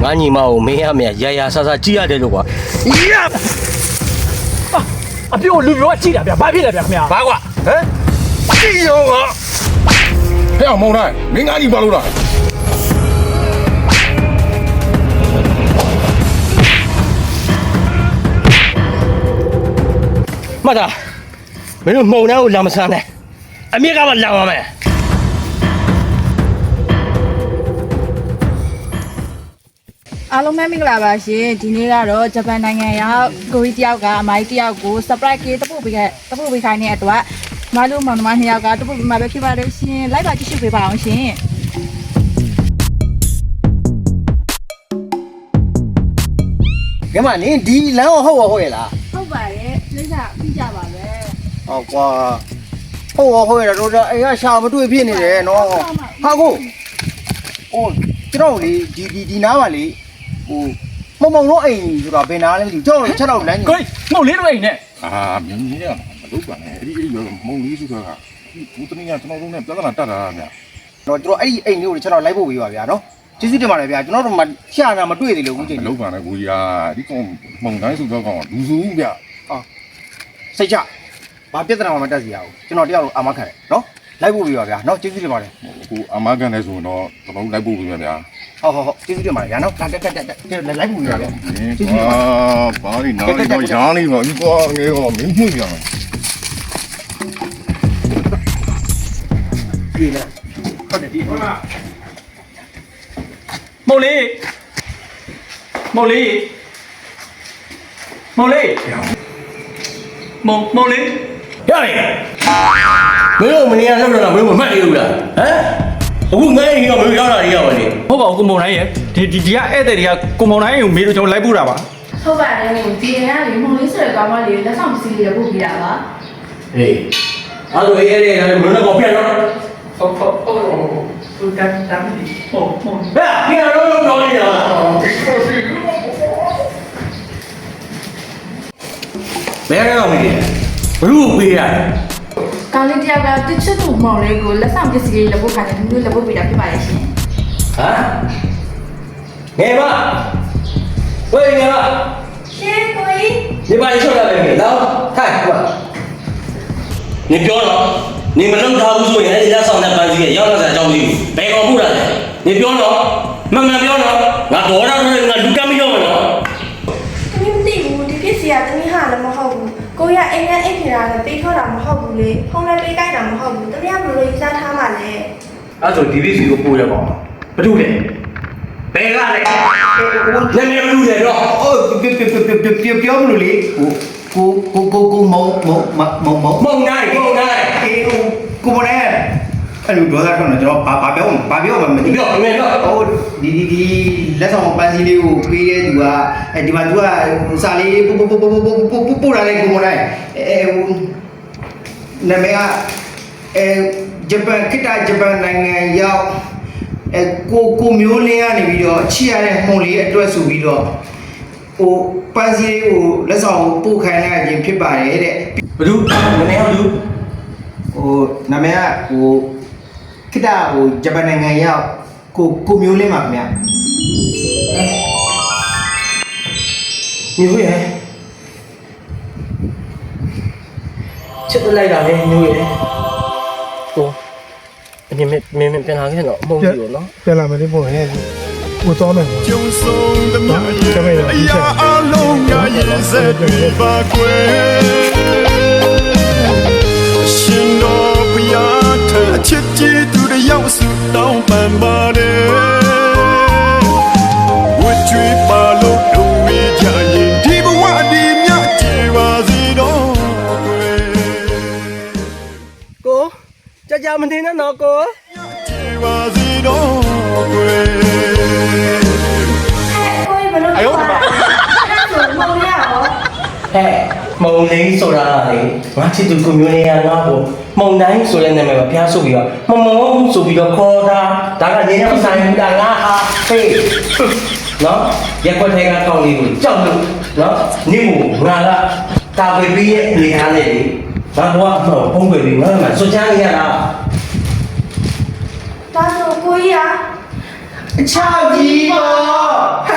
ငါညီမကိုမင်းအမေရာရာဆာဆာကြည့်ရတယ်လို့ကွာအပြိုလူမျိုးကကြည့်တာဗျာဘာဖြစ်လဲဗျာခင်ဗျာဘာကွာဟမ်ကြည့်ရောကဖះမောင်နိုင်မင်းငါညီပါလို့လားမှတ်တာမင်းတို့မှုံနှဲကိုလာမဆန်းနဲ့အမြင့်ကမှလောင်ရမယ်အားလုံးပဲမင်္ဂလာပါရှင်ဒီနေ့ကတော့ဂျပန်နိုင်ငံရောက်ကိုကြီးတယောက်ကအမိုင်းတယောက်ကို surprise ကေတပုတ်ပေးခိုင်းတဲ့အတွက်မလို့မောင်နှမနှစ်ယောက်ကတပုတ်ပေးမှာပဲဖြစ်ပါတယ်ရှင်လိုက်ပါကြည့်ရှုပေးပါအောင်ရှင်ကဲမနင်းဒီလမ်းကိုဟုတ်ရလားဟုတ်ပါတယ်လိမ့်စာပြီးကြပါပဲဟောကွာဟုတ်ရတော့အိမ်ကရှာမတွေ့ဖြစ်နေတယ်နော်ဟာကိုဟိုကျွန်တော်လေဒီနားပါလေဟိုမုံတော့အိမ်ဆိုတာဘယ်နာလဲမသိဘူးကျွန်တော်ချက်တော့လမ်းကြီးကိုငုတ်လေးတို့အိမ်နဲ့မြင်းကြီးကမလုပ်ပါနဲ့အဲ့ဒီမုံလေးဆိုတာကဘူးတနည်းကကျွန်တော်တို့နဲ့ပြဿနာတက်တာဗျာတော့ကျွန်တော်အဲ့ဒီအိမ်လေးကိုချက်တော့လိုက်ဖို့ပေးပါဗျာနော်ကျေးဇူးတင်ပါတယ်ဗျာကျွန်တော်တို့မှရှာတာမတွေ့သေးလို့အခုချိန်မလုပ်ပါနဲ့ကိုကြီးကဒီကောင်မုံတိုင်းဆိုတော့ကောင်လူစုဗျာစိတ်ချဘာပြဿနာမှမတက်စီရဘူးကျွန်တော်တယောက်လုံးအာမခံတယ်နော်လိုက်ဖို့ပေးပါဗျာနော်ကျေးဇူးတင်ပါတယ်ကိုအာမခံတယ်ဆိုတော့ကျွန်တော်လိုက်ဖို့ပေးပါဗျာဟုတ်ကျေးဇူးတင်ပါတယ်ဗျာနော်တက်လိုက်ဖို့ပေးပါဗျာကျေးဇူးပါဘာလို့နားလေးတော့ရားလေးပါဒီကွာငယ်ကောမင်းကျွေးပြမယ်ဒီလားဟုတ်တယ်ဒီဟုတ်လားမော်လေးမော်လေးမော်လေးမော်လေးရတယ်မင်းတို့မနေရလောက်တော့မင်းမမှတ်ရဘူးလားဟမ်အခုငါ့အိမ်ကမင်းရောက်လာနေရပါလေဟုတ်ပါဘူးကိုမောင်နိုင်ရဲ့ဒီကဧည့်သည်တွေကကိုမောင်နိုင်ကိုမေးလို့ကျွန်တော်လိုက်ပို့တာပါဟုတ်ပါတယ်ဒီကနေ့လေမောင်လေးဆိုတဲ့ကောင်မလေးလက်ဆောင်ပစ္စည်းလေးပို့ပေးတာပါဟေးအဲ့လိုအဲ့ဒီမင်းတို့ပြန်တော့ဟုတ်တမ်းဟုတ်ဟဲ့ဒီကတော့နေတာဘယ်ကတော့မင်းဘလူးပေးရတယ်ကောင်းလေးတယောက်ကတစ်ချက်တူမောင်လေးကိုလက်ဆောင်ပစ္စည်းလေးလက်ပို့ခိုင်းတယ်ဒီလိုလက်ပို့ပေးတာဖြစ်ပါရဲ့ရှင်ဟမ်ငယ်မဝေးငယ်မရှင်ကိုကြီးဒီပါရှော့လာမယ်နော်ထိုင်ကွာနေပြောတော့နေမလုံထားဘူးဆိုရင်အဲ့ဒီလက်ဆောင်တဲ့ပန်းစည်းရဲ့ရောက်လာတဲ့အကြောင်းကြီးဘယ်ကောင်ပို့တာလဲနေပြောတော့မှန်ပြောတော့ငါဒေါ်ရတော့ငါလူကမ်းမရောက်မနော်သမီးမသိဘူးဒီပစ္စည်းကသမီးဟာလည်းမဟုတ်ဘူးကိုရအိမ်နဲ့အိမ်ဖြစ်တာလည်းပေးထောက်တာမဟုတ်ဘူးလေဖုန်းလည်းပေးကြိုက်တာမဟုတ်ဘူးသမီးကဘယ်လိုယူဆထားမှလဲအဲ့ဆိုဒီပစ္စည်းကိုပို့ရပါအောင်ဘာလို့လဲဘယ်ကလဲနာမည်ဘယ်လိုလဲတော့ပြောမလို့လေကိုမောင်နိုင်ကိုမလဲအဲ့လိုဒေါသထွက်နေကျွန်တော်ဘာပြောမှမသိဘူးပြောမင်းတော့ဟိုဒီလက်ဆောင်ပန်းစည်းလေးကိုပေးတဲ့သူကဒီမှာသူကစာလေးပို့လာလိုက်ကိုမလိုက်နာမည်ကဂျပန်ခိတဂျပန်နိုင်ငံရောက်ကိုမျိုးလင်းကနေပြီးတော့ချစ်ရတဲ့မှုန်လေးအတွက်ဆိုပြီးတော့ဟိုပန်းစည်းလေးကိုလက်ဆောင်ပို့ခိုင်းလိုက်ခြင်းဖြစ်ပါတယ်တဲ့ဘယ်သူနာမည်ဟိုနာမည်ကဟိုခိတဟိုဂျပန်နိုင်ငံရောက်ကိုမျိုးလင်းပါခင်ဗျာမျိုးရဲ့ချစ်လိုက်တာလေမျိုးရဲ့ဟိုမင်းပြန်လာခဲ့တော့မဟုတ်ဘူးနော်ပြန်လာမယ်လေပေါ့ဟဲ့ကိုသွားမယ်ကျုံဆုံးသမျှရဲ့အရာအလုံးငါရဲ့စက်တွေပါကွယ်ရှင်တော်ဘုရားထအချစ်ကြီးသူတယောက်စုတောင်းပန်ပါတယ်ဝတ်ကြွေးပါလို့တို့ဝေးကြရင်ဒီဘဝဒီမြတ်ကျေပါစီတော့ကိုကြမနေနဲ့နော်ကိုကျေပါစီတော့ကွယ် 哎呦我的妈！那是梦呀哦。ဟဲ့မုံလိန်ဆိုတာလေငါချစ်သူကိုမျိုးလေးကငါ့ကိုမုံတိုင်းဆိုတဲ့နာမည်ကိုဖျားဆိုပြီးတော့မမုံဆိုပြီးတော့ခေါ်တာဒါကနေတော့ဆိုင်ဘူးတာငါဟာဖေးနော်ရက်ွက်ထဲကကောင်းလေးကိုကြောက်လို့နော်နေမို့ငါကတာဝေပြီးရဲ့နေရာနဲ့လေငါတော့ဖုံးပေးပြီးငါမှစွချမ်းနေရတာ他说可以啊。超级棒！嗨，